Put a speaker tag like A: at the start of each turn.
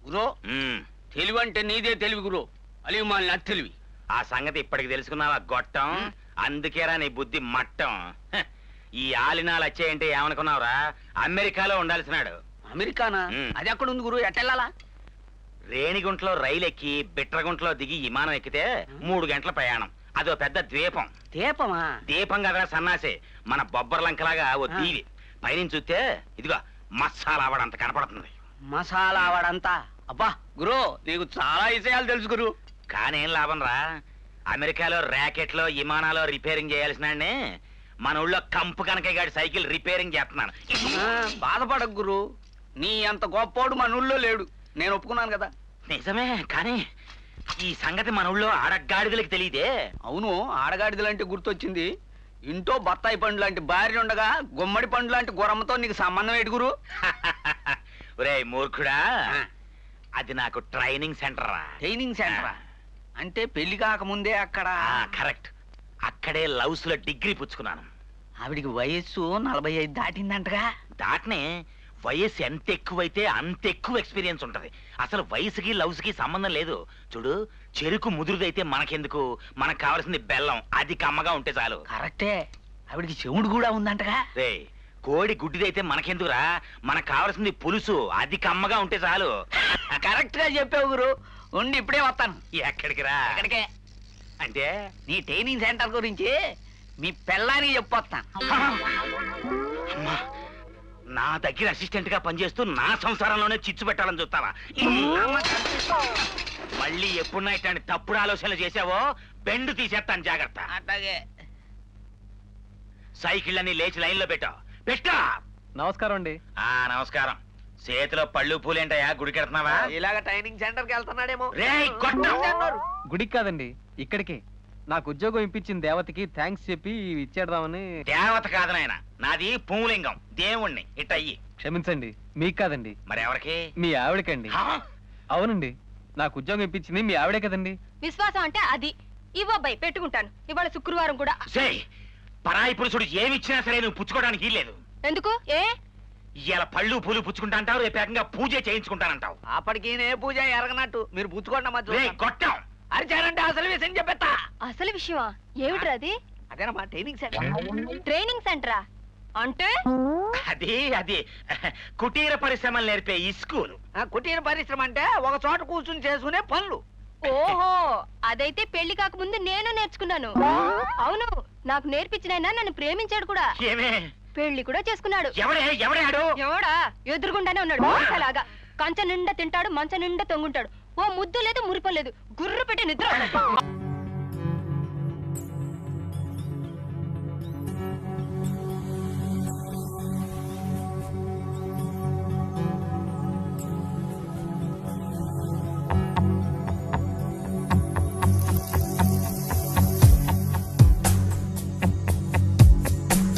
A: గురో తెలివి అంటే నీదే తెలివి గురో, అలివి మాలిన తెలివి.
B: ఆ సంగతి ఇప్పటికి తెలుసుకున్నావా గొట్టం? అందుకేరా నీ బుద్ధి మట్టం. ఈ ఆలినాలు వచ్చాయంటే ఏమనుకున్నావురా? అమెరికాలో ఉండాల్సినాడు.
A: అమెరికానా? అది ఎక్కడ ఉంది గురు, ఎట్టెళ్ళాలా?
B: రేణిగుంటలో రైలు ఎక్కి బిట్రగుంటలో దిగి విమానం ఎక్కితే 3 గంటల ప్రయాణం. అదో పెద్ద ద్వీపం.
A: దీపమా?
B: దీపం కదా సన్నాసే, మన బొబ్బర్లంకలాగా ఓ దీవి. పైనుంచి చూస్తే ఇదిగో మసాలా ఆవడంత కనపడుతుంది.
A: మసాలా ఆవడంతా? అబ్బా గురు, నీకు చాలా విషయాలు తెలుసు గురు.
B: కానేం లాభం రా, అమెరికాలో ర్యాకెట్లో విమానాలు రిపేరింగ్ చేయాల్సిన మన ఊళ్ళో కంపు కనకయ్య గారి సైకిల్ రిపేరింగ్ చేస్తున్నాను.
A: బాధపడకు గురు, నీ అంత గొప్పోడు మన ఊళ్ళో లేడు, నేను ఒప్పుకున్నాను కదా.
B: నిజమే, కానీ ఈ సంగతి మన ఊళ్ళో ఆడగాడిదలకి తెలియదే.
A: అవును, ఆడగాడిదలంటే గుర్తొచ్చింది. ఇంట్లో బత్తాయి పండు లాంటి భార్య ఉండగా గుమ్మడి పండు లాంటి గురమ్మతో నీకు సంబంధం ఏంటి గురు?
B: ఒరే మూర్ఖుడా, అది నాకు ట్రైనింగ్ సెంటర్ రా.
A: ట్రైనింగ్ సెంటరా? అంటే పెళ్లి కాకముందే అక్కడ?
B: కరెక్ట్, అక్కడే లవ్స్ లో డిగ్రీ పుచ్చుకున్నాను.
A: ఆవిడికి వయస్సు 45 దాటిందంటగా.
B: దాటనే వయస్సు ఎంత ఎక్కువైతే అంత ఎక్కువ ఎక్స్పీరియన్స్ ఉంటది. అసలు వయసుకి లవ్స్ కి సంబంధం లేదు. చూడు, చెరుకు ముదురుదైతే మనకెందుకు, మనకు కావాల్సింది బెల్లం, అది కమ్మగా ఉంటే చాలు.
A: కరెక్టే, ఆవిడికి చెవుడు కూడా ఉందంటగా.
B: రే, కోడి గుడ్డిదైతే మనకెందుకురా, మనకు కావాల్సింది పులుసు, అది కమ్మగా ఉంటే చాలు.
A: కరెక్ట్ గా చెప్పావు గురు, ఉండి ఇప్పుడే వస్తాను.
B: ఎక్కడికి రా?
A: ఎక్కడికే
B: అంటే
A: నీ ట్రైనింగ్ సెంటర్ గురించి మీ పెళ్ళానికి చెప్పొస్తాను.
B: అమ్మా, నా దగ్గర అసిస్టెంట్ గా పనిచేస్తూ నా సంసారంలోనే చిచ్చు పెట్టాలని చూస్తావా? మళ్ళీ ఎప్పుడున్నా ఇట్లాంటి తప్పుడు ఆలోచనలు చేసావో బెండు తీసేస్తాను, జాగ్రత్త.
A: అట్లాగే.
B: సైకిల్ అన్ని లేచి లైన్ లో పెట్టా.
C: నమస్కారం అండి.
B: నమస్కారం. చేతిలో పళ్ళు పూలేంటయా, గుడికి వెళ్తున్నావా?
A: ఇలాగ ట్రైనింగ్ సెంటర్ కి వెళ్తున్నాడేమో.
C: గుడికి కాదండి, ఇక్కడికి. నాకు ఉద్యోగం ఇప్పించిన దేవతకి థ్యాంక్స్ చెప్పి ఇచ్చేద్దామని.
B: దేవత కాదు నాయన, నాది పూలింగం, దేవుణ్ణి. ఇట్టయ్యి.
C: క్షమించండి, మీకు కాదండి.
B: మరి ఎవరికి?
C: మీ ఆవిడకండి. అవునండి, నాకు ఉద్యోగం ఇప్పించింది మీ ఆవిడే కదండి.
D: విశ్వాసం అంటే అది. ఇవ్వబ్బాయి, పెట్టుకుంటాను. ఇవాళ శుక్రవారం కూడా.
B: పరాయి పురుషుడు ఏమిచ్చినా సరే నువ్వు పుచ్చుకోవడానికి లేదు.
D: ఎందుకు? ఏ
B: ఇలా పళ్ళు పూలు పుచ్చుకుంటా అంటావు, రేపు ఏకంగా పూజ చేయించుకుంటానంటావు.
A: అప్పటికి నే పూజ ఎరగనట్టు మీరు పుచ్చుకోండి.
B: కొట్టాం
A: అరిచారంటే అసలు విషయం చెప్పేస్తా.
D: అసలు విషయమా? ఏమిట్రా అది?
A: అదేనమ్మా ట్రైనింగ్ సెంటర్.
D: ట్రైనింగ్ సెంటరా అంటే?
B: అది కుటీర పరిశ్రమలు నేర్పే ఈ స్కూల్.
A: కుటీర పరిశ్రమ అంటే ఒక చోట కూర్చుని చేసుకునే పనులు.
D: ఓహో, అదైతే పెళ్లి కాకముందు నేను నేర్చుకున్నాను. అవును, నాకు నేర్పించిన ఆయన నన్ను ప్రేమించాడు కూడా.
B: ఏమే?
D: పెళ్లి కూడా చేసుకున్నాడు. ఎవడా? ఎదురుగుండానే ఉన్నాడు. అలాగా కంచ నిండా తింటాడు, మంచ నిండా తొంగుంటాడు. ఓ ముద్దు లేదు, మురిపలేదు, గుర్రు పెట్టి నిద్ర.